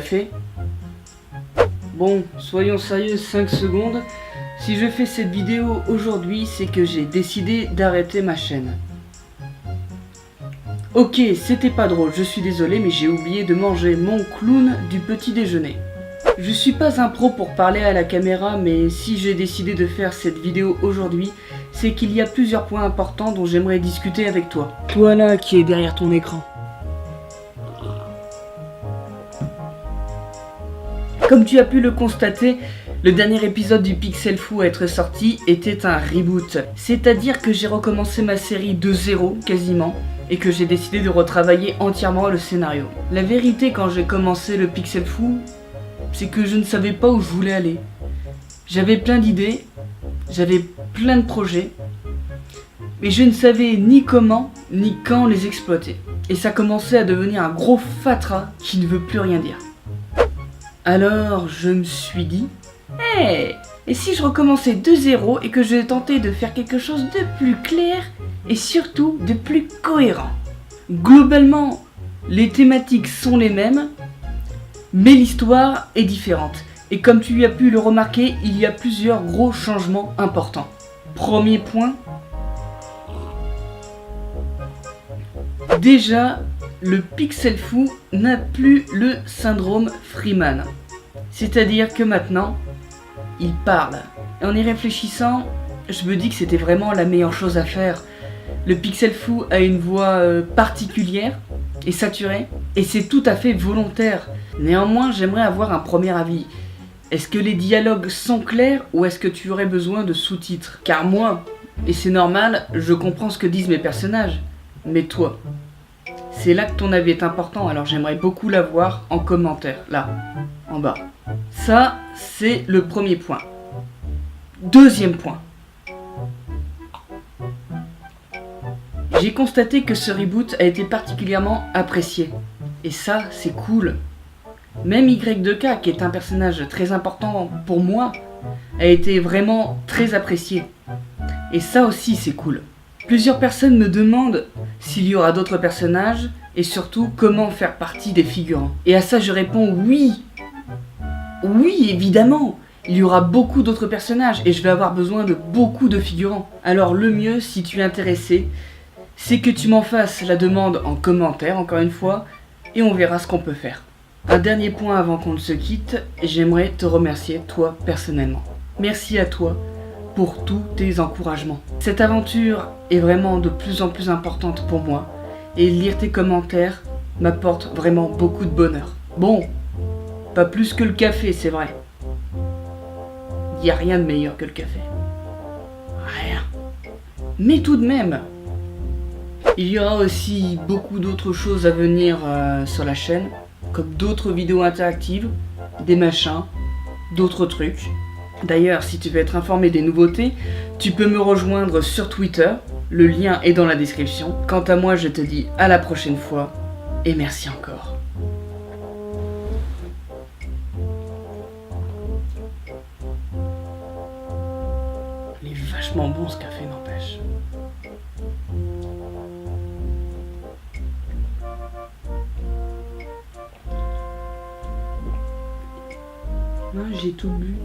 café. Bon, soyons sérieux 5 secondes. Si je fais cette vidéo aujourd'hui, c'est que j'ai décidé d'arrêter ma chaîne. Ok, c'était pas drôle, je suis désolé, mais j'ai oublié de manger mon clown du petit déjeuner. Je suis pas un pro pour parler à la caméra, mais si j'ai décidé de faire cette vidéo aujourd'hui, c'est qu'il y a plusieurs points importants dont j'aimerais discuter avec toi. Toi là qui est derrière ton écran. Comme tu as pu le constater, le dernier épisode du Pixel Fou à être sorti était un reboot. C'est-à-dire que j'ai recommencé ma série de zéro quasiment, et que j'ai décidé de retravailler entièrement le scénario. La vérité quand j'ai commencé le Pixel Fou, c'est que je ne savais pas où je voulais aller. J'avais plein d'idées, j'avais plein de projets, mais je ne savais ni comment, ni quand les exploiter. Et ça commençait à devenir un gros fatras qui ne veut plus rien dire. Alors je me suis dit, hey, et si je recommençais de zéro et que je tentais de faire quelque chose de plus clair et surtout de plus cohérent. Globalement, les thématiques sont les mêmes, mais l'histoire est différente. Et comme tu as pu le remarquer, il y a plusieurs gros changements importants. Premier point, déjà, le Pixel Fou n'a plus le syndrome Freeman. C'est-à-dire que maintenant, il parle. Et en y réfléchissant, je me dis que c'était vraiment la meilleure chose à faire. Le Pixel Fou a une voix particulière et saturée, et c'est tout à fait volontaire. Néanmoins, j'aimerais avoir un premier avis. Est-ce que les dialogues sont clairs ou est-ce que tu aurais besoin de sous-titres? Car moi, et c'est normal, je comprends ce que disent mes personnages. Mais toi, c'est là que ton avis est important, alors j'aimerais beaucoup l'avoir en commentaire, là, en bas. Ça, c'est le premier point. Deuxième point. J'ai constaté que ce reboot a été particulièrement apprécié. Et ça, c'est cool. Même Y2K, qui est un personnage très important pour moi, a été vraiment très apprécié. Et ça aussi, c'est cool. Plusieurs personnes me demandent s'il y aura d'autres personnages et surtout comment faire partie des figurants. Et à ça, je réponds oui. Oui, évidemment. Il y aura beaucoup d'autres personnages et je vais avoir besoin de beaucoup de figurants. Alors le mieux, si tu es intéressé, c'est que tu m'en fasses la demande en commentaire, encore une fois, et on verra ce qu'on peut faire. Un dernier point avant qu'on ne se quitte, j'aimerais te remercier, toi, personnellement. Merci à toi pour tous tes encouragements. Cette aventure est vraiment de plus en plus importante pour moi, et lire tes commentaires m'apporte vraiment beaucoup de bonheur. Bon, pas plus que le café, c'est vrai. Il n'y a rien de meilleur que le café. Rien. Mais tout de même, il y aura aussi beaucoup d'autres choses à venir sur la chaîne, comme d'autres vidéos interactives, des machins, d'autres trucs. D'ailleurs, si tu veux être informé des nouveautés, tu peux me rejoindre sur Twitter, le lien est dans la description. Quant à moi, je te dis à la prochaine fois, et merci encore. Il est vachement bon ce café, n'empêche. Ah, j'ai tout bu.